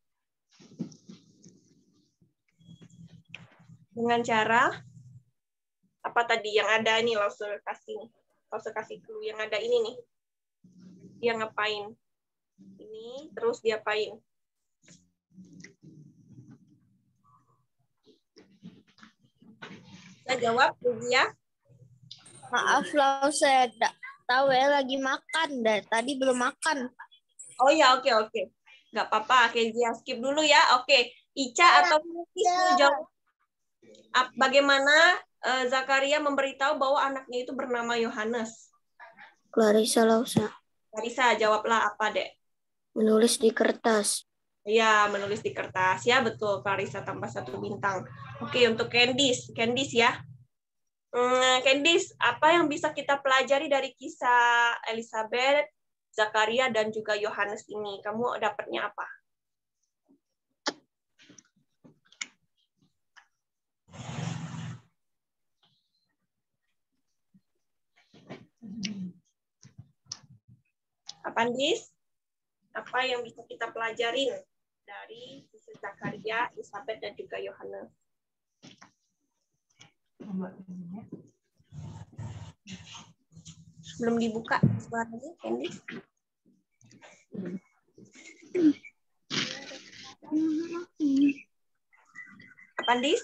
Dengan cara apa tadi yang ada ini? Langsung kasih clue yang ada ini nih. Dia ngapain? Ini terus dia apain? Saya jawab, Kezia. Maaf, Lause, tahu ya, lagi makan. Dari tadi belum makan. Oh ya, oke. Nggak apa-apa, Kezia skip dulu ya. Oke, Ica atau Nis jawab. Bagaimana Zakaria memberitahu bahwa anaknya itu bernama Yohanes? Clarissa Lausa. Clarissa, jawablah apa, Dek? Menulis di kertas. Ya, menulis di kertas. Ya, betul. Clarissa tambah 1 bintang. Oke, untuk Candice ya. Candice, apa yang bisa kita pelajari dari kisah Elizabeth, Zakaria, dan juga Yohanes ini? Kamu dapatnya apa? Apa, Andis? Apa yang bisa kita pelajarin dari kisah Zakaria, Elizabeth, dan juga Yohanes? Belum dibuka suaranya, Candice. Apa, Andis?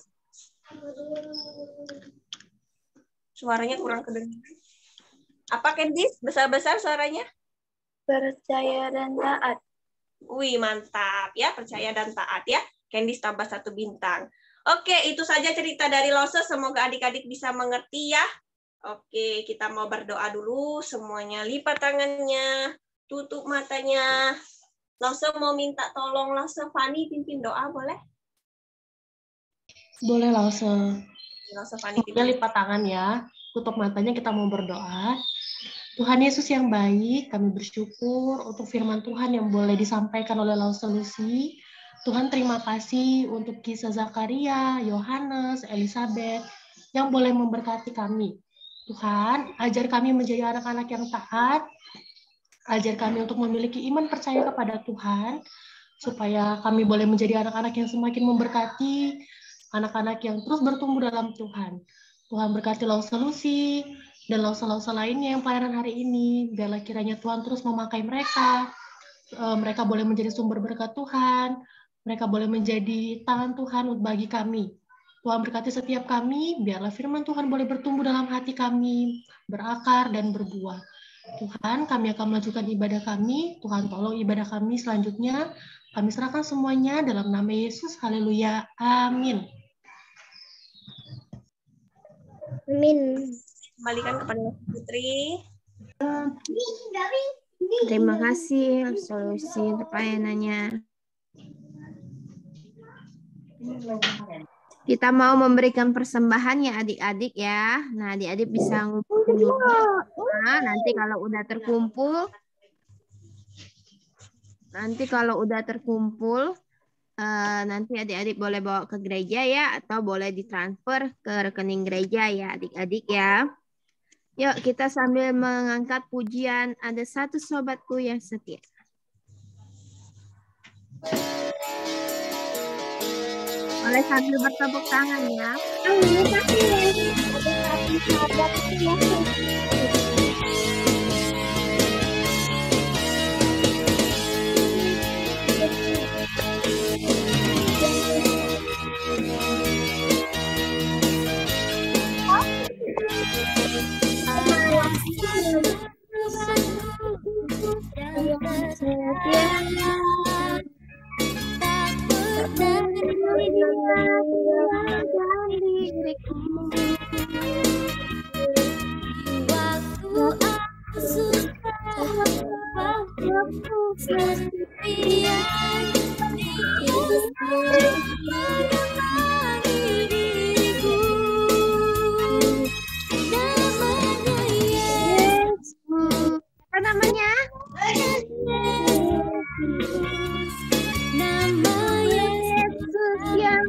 Suaranya kurang kedengaran. Apa, Candice? Besar-besar suaranya? Percaya dan taat. Wih, mantap ya, percaya dan taat ya. Candice tambah 1 bintang. Oke, itu saja cerita dari Lose. Semoga adik-adik bisa mengerti ya. Oke, kita mau berdoa dulu. Semuanya lipat tangannya, tutup matanya. Lose mau minta tolong Lose Fani pimpin doa, boleh? Boleh, Lause. Lose Fani Semuanya lipat tangan ya. Tutup matanya, kita mau berdoa. Tuhan Yesus yang baik, kami bersyukur untuk firman Tuhan yang boleh disampaikan oleh Lause Lucy. Tuhan, terima kasih untuk kisah Zakaria, Yohanes, Elizabeth yang boleh memberkati kami. Tuhan, ajar kami menjadi anak-anak yang taat, ajar kami untuk memiliki iman percaya kepada Tuhan, supaya kami boleh menjadi anak-anak yang semakin memberkati, anak-anak yang terus bertumbuh dalam Tuhan. Tuhan berkati Lause Lucy, dan Lause-Lause lainnya yang pelayanan hari ini, biarlah kiranya Tuhan terus memakai mereka, mereka boleh menjadi sumber berkat Tuhan, mereka boleh menjadi tangan Tuhan bagi kami. Tuhan berkati setiap kami, biarlah firman Tuhan boleh bertumbuh dalam hati kami, berakar dan berbuah. Tuhan, kami akan melanjutkan ibadah kami, Tuhan tolong ibadah kami selanjutnya, kami serahkan semuanya dalam nama Yesus, haleluya, amin. Amin. Kembalikan kepada Putri. Terima kasih Solusi untuk pelayanannya. Kita mau memberikan persembahan ya adik-adik ya. Nah, adik-adik bisa ngumpulin dulu. Nah, nanti kalau udah terkumpul, nanti adik-adik boleh bawa ke gereja ya, atau boleh ditransfer ke rekening gereja ya adik-adik ya. Yuk kita sambil mengangkat pujian, ada satu sobatku yang setia. Boleh sambil bertepuk tangan ya. Apa namanya? Nama Yesus yang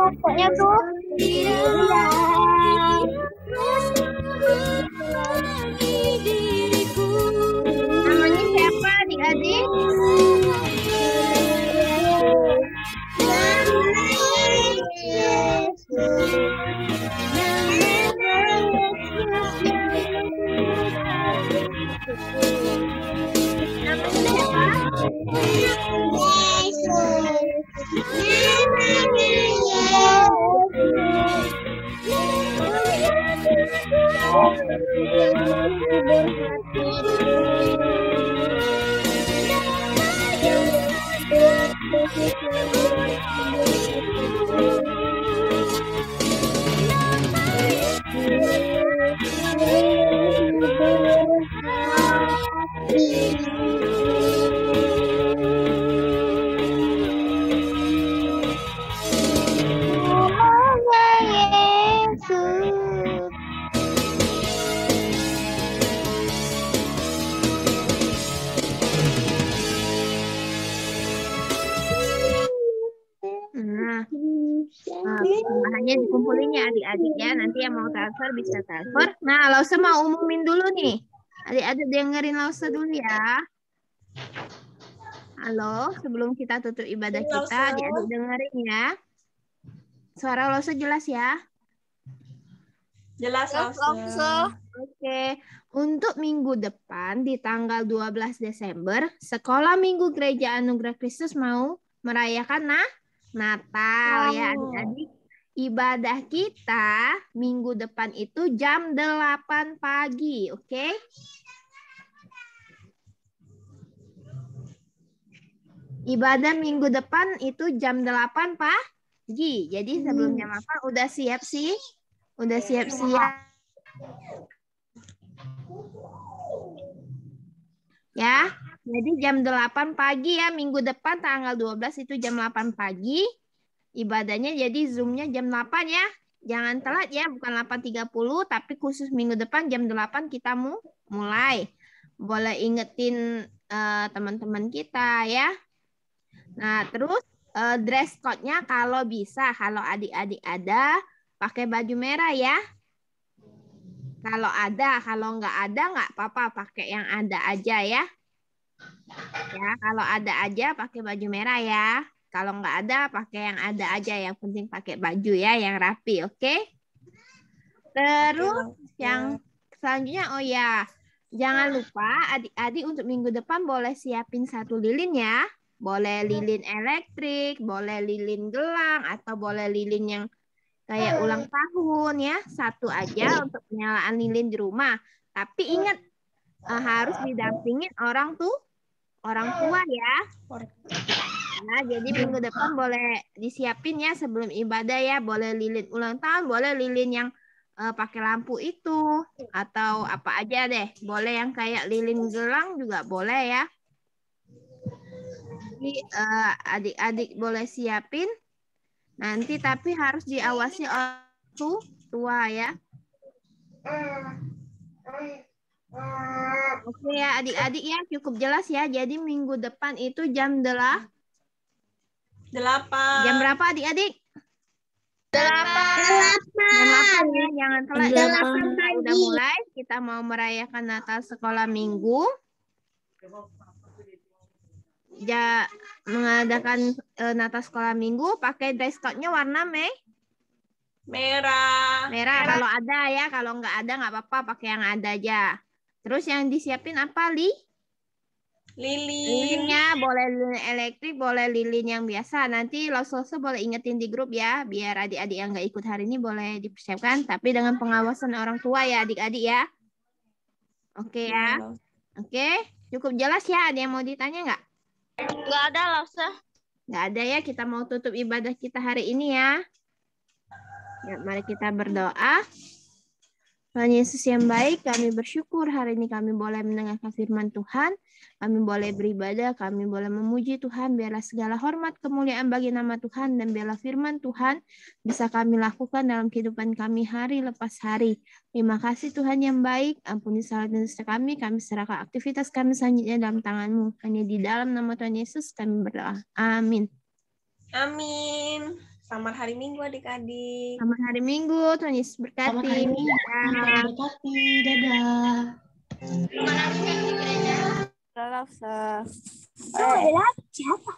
Pokoknya tuh. Namanya siapa adik-adik? Bahannya dikumpulin ya adik-adik ya. Nanti yang mau transfer bisa transfer. Nah, Lause mau umumin dulu nih. Adik-adik dengerin Lause dulu ya. Halo, sebelum kita tutup ibadah kita, adik-adik dengerin ya. Suara Lause jelas ya? Jelas, Lause. Oke. Untuk minggu depan di tanggal 12 Desember, Sekolah Minggu Gereja Anugerah Kristus mau merayakan Natal ya adik-adik. Ibadah kita minggu depan itu jam 8 pagi, oke? Ibadah minggu depan itu jam 8 pagi. Jadi sebelum jam 8 udah siap sih? Udah siap-siap. Ya, jadi jam 8 pagi ya minggu depan tanggal 12 itu jam 8 pagi. Ibadahnya jadi Zoom-nya jam 8 ya. Jangan telat ya, bukan 8.30 tapi khusus minggu depan jam 8 kita mulai. Boleh ingetin teman-teman kita ya. Nah, terus dress code-nya kalau bisa, kalau adik-adik ada pakai baju merah ya. Kalau ada, kalau nggak ada nggak apa-apa, pakai yang ada aja ya. Ya, kalau ada aja pakai baju merah ya. Kalau nggak ada, pakai yang ada aja. Yang penting pakai baju ya, yang rapi, oke? Terus yang selanjutnya, oh ya, jangan lupa adik-adik untuk minggu depan boleh siapin 1 lilin ya. Boleh lilin elektrik, boleh lilin gelang, atau boleh lilin yang kayak ulang tahun ya. 1 aja untuk penyalaan lilin di rumah. Tapi ingat, harus didampingin orang tua ya. Nah, jadi minggu depan boleh disiapin ya sebelum ibadah ya. Boleh lilin ulang tahun, boleh lilin yang pakai lampu itu. Atau apa aja deh. Boleh yang kayak lilin gelang juga boleh ya. Jadi adik-adik boleh siapin. Nanti tapi harus diawasi orang tua ya. Oke ya adik-adik ya, cukup jelas ya. Jadi minggu depan itu jam 8. Jam berapa adik-adik? 8. Jam 8 ya, jangan telat. Jam 8 kita udah mulai. Kita mau merayakan Natal Sekolah Minggu. Ya, mengadakan Natal Sekolah Minggu pakai dress code-nya warna merah. Kalau ada ya, kalau nggak ada nggak apa-apa, pakai yang ada aja. Terus yang disiapin apa, Lilinnya boleh lilin elektrik, boleh lilin yang biasa. Nanti Lause boleh ingetin di grup ya, biar adik-adik yang nggak ikut hari ini boleh dipersiapkan, tapi dengan pengawasan orang tua ya adik-adik ya. Oke ya. Oke, cukup jelas ya. Ada yang mau ditanya nggak? Nggak ada, Lause. Nggak ada ya, kita mau tutup ibadah kita hari ini ya. Ya, mari kita berdoa. Tuhan Yesus yang baik, kami bersyukur hari ini kami boleh mendengarkan firman Tuhan, kami boleh beribadah, kami boleh memuji Tuhan, biarlah segala hormat kemuliaan bagi nama Tuhan, dan biarlah firman Tuhan bisa kami lakukan dalam kehidupan kami hari lepas hari. Terima kasih Tuhan yang baik, ampuni salah dan dosa kami serahkan aktivitas kami selanjutnya dalam tangan-Mu. Hanya di dalam nama Tuhan Yesus kami berdoa. Amin. Amin. Selamat hari Minggu adik-adik. Selamat hari Minggu, Tuhan Yesus berkati. Selamat hari Minggu. Tuhan berkati. Dadah. Dadah. Oh, siapa?